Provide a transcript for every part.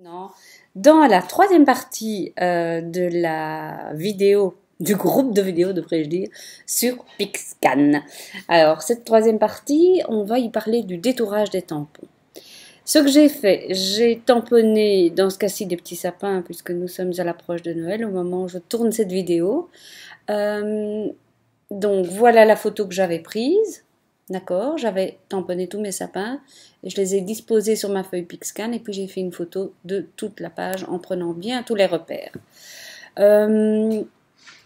Non. Dans la troisième partie de la vidéo, du groupe de vidéos, devrais-je dire, sur Pixcan. Alors, cette troisième partie, on va y parler du détourage des tampons. Ce que j'ai fait, j'ai tamponné, dans ce cas-ci, des petits sapins, puisque nous sommes à l'approche de Noël, au moment où je tourne cette vidéo. Donc, voilà la photo que j'avais prise. D'accord, j'avais tamponné tous mes sapins et je les ai disposés sur ma feuille Pixcan et puis j'ai fait une photo de toute la page en prenant bien tous les repères.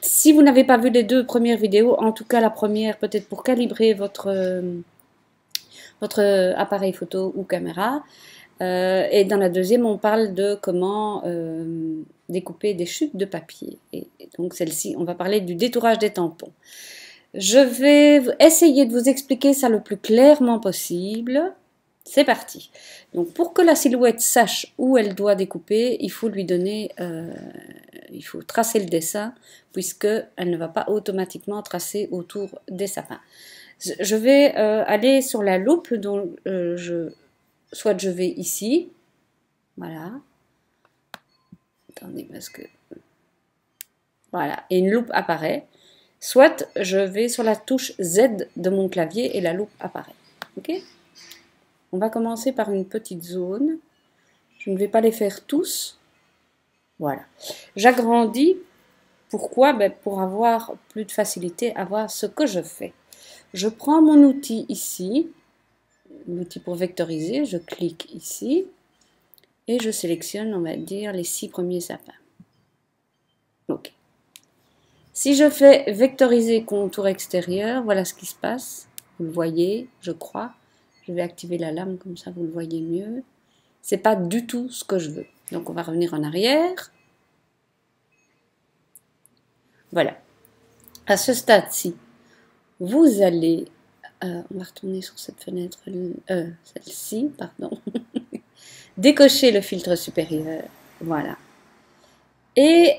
Si vous n'avez pas vu les deux premières vidéos, en tout cas la première peut-être pour calibrer votre appareil photo ou caméra, et dans la deuxième on parle de comment découper des chutes de papier. Et donc celle-ci, on va parler du détourage des tampons. Je vais essayer de vous expliquer ça le plus clairement possible. C'est parti. Donc pour que la silhouette sache où elle doit découper, il faut lui donner, il faut tracer le dessin puisque elle ne va pas automatiquement tracer autour des sapins. Je vais aller sur la loupe, donc soit je vais ici, voilà. Attendez parce que voilà, et une loupe apparaît. Soit je vais sur la touche Z de mon clavier et la loupe apparaît. Ok ? On va commencer par une petite zone. Je ne vais pas les faire tous. Voilà. J'agrandis. Pourquoi ? Pour avoir plus de facilité à voir ce que je fais. Je prends mon outil ici, l'outil pour vectoriser, je clique ici et je sélectionne, on va dire, les 6 premiers sapins. Ok. Si je fais vectoriser contour extérieur, voilà ce qui se passe. Vous le voyez, je crois. Je vais activer la lame, comme ça vous le voyez mieux. C'est pas du tout ce que je veux. Donc on va revenir en arrière. Voilà. À ce stade-ci, vous allez... on va retourner sur cette fenêtre, celle-ci, pardon. Décocher le filtre supérieur. Voilà. Et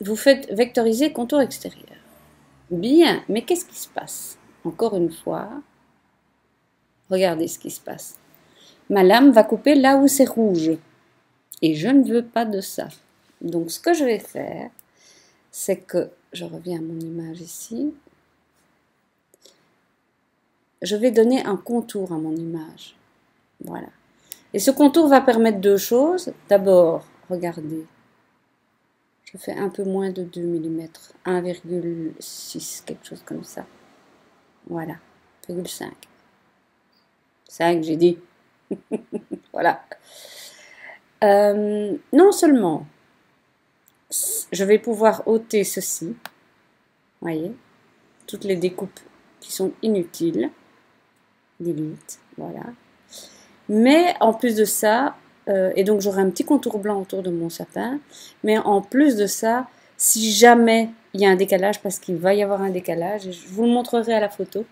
vous faites vectoriser contour extérieur. Bien, mais qu'est-ce qui se passe? Encore une fois, regardez ce qui se passe. Ma lame va couper là où c'est rouge. Et je ne veux pas de ça. Donc ce que je vais faire, c'est que, je reviens à mon image ici, je vais donner un contour à mon image. Voilà. Et ce contour va permettre deux choses. D'abord, regardez, je fais un peu moins de 2 mm, 1,6, quelque chose comme ça. Voilà, 1,5. 5, j'ai dit. Voilà. Non seulement, je vais pouvoir ôter ceci, voyez, toutes les découpes qui sont inutiles, delete, voilà. Mais en plus de ça, et donc j'aurai un petit contour blanc autour de mon sapin, mais en plus de ça, si jamais il y a un décalage, parce qu'il va y avoir un décalage, je vous le montrerai à la photo,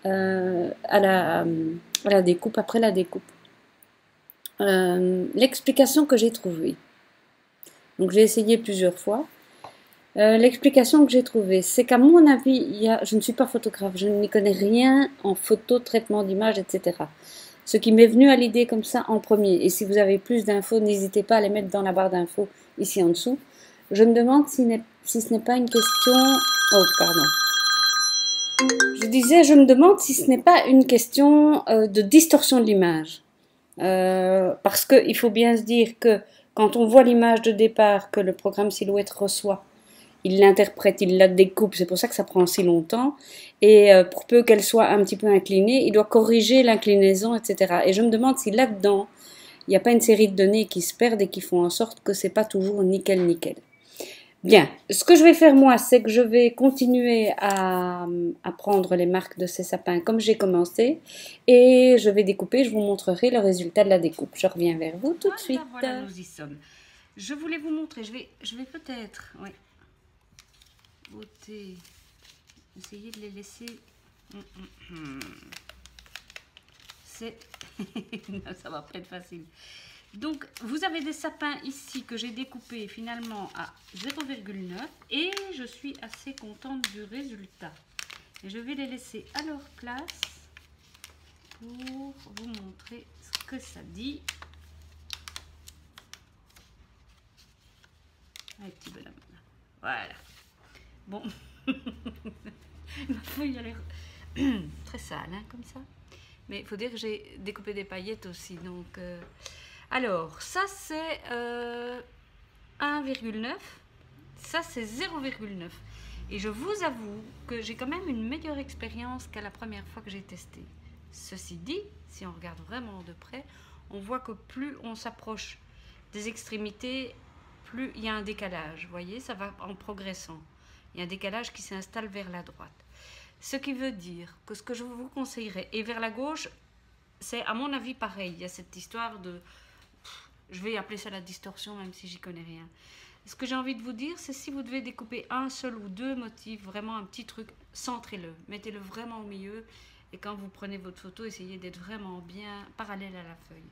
à la découpe, après la découpe. L'explication que j'ai trouvée, donc j'ai essayé plusieurs fois, l'explication que j'ai trouvée, c'est qu'à mon avis, je ne suis pas photographe, je n'y connais rien en photo, traitement d'image, etc. Ce qui m'est venu à l'idée comme ça en premier, et si vous avez plus d'infos, n'hésitez pas à les mettre dans la barre d'infos ici en dessous. Je me demande si ce n'est pas une question... Oh, pardon. Je disais, je me demande si ce n'est pas une question de distorsion de l'image. Parce qu'il faut bien se dire que quand on voit l'image de départ que le programme Silhouette reçoit, il l'interprète, il la découpe, c'est pour ça que ça prend si longtemps, et pour peu qu'elle soit un petit peu inclinée, il doit corriger l'inclinaison, etc. Et je me demande si là-dedans, il n'y a pas une série de données qui se perdent et qui font en sorte que c'est pas toujours nickel. Bien, ce que je vais faire moi, c'est que je vais continuer à prendre les marques de ces sapins comme j'ai commencé et je vais découper, je vous montrerai le résultat de la découpe. Je reviens vers vous tout de suite. Voilà, nous y sommes. Je voulais vous montrer, je vais peut-être ôter, essayer de les laisser... C'est... ça va pas être facile. Donc, vous avez des sapins ici que j'ai découpés finalement à 0,9 et je suis assez contente du résultat. Et je vais les laisser à leur place pour vous montrer ce que ça dit. Un petit bonhomme. Voilà. Bon. Ma feuille a l'air très sale, hein, comme ça. Mais il faut dire que j'ai découpé des paillettes aussi. Donc, alors, ça c'est 1,9. Ça c'est 0,9. Et je vous avoue que j'ai quand même une meilleure expérience qu'à la première fois que j'ai testé. Ceci dit, si on regarde vraiment de près, on voit que plus on s'approche des extrémités, plus il y a un décalage. Vous voyez, ça va en progressant. Il y a un décalage qui s'installe vers la droite. Ce qui veut dire que ce que je vous conseillerais, et vers la gauche, c'est à mon avis pareil. Il y a cette histoire de... Je vais appeler ça la distorsion, même si j'y connais rien. Ce que j'ai envie de vous dire, c'est si vous devez découper un seul ou deux motifs, vraiment un petit truc, centrez-le. Mettez-le vraiment au milieu. Et quand vous prenez votre photo, essayez d'être vraiment bien parallèle à la feuille.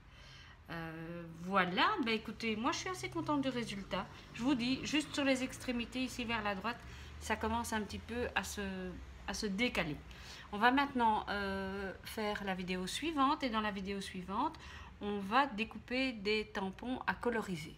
Voilà, ben écoutez, moi je suis assez contente du résultat. Je vous dis, juste sur les extrémités, ici vers la droite, ça commence un petit peu à se décaler. On va maintenant faire la vidéo suivante, et dans la vidéo suivante, on va découper des tampons à coloriser.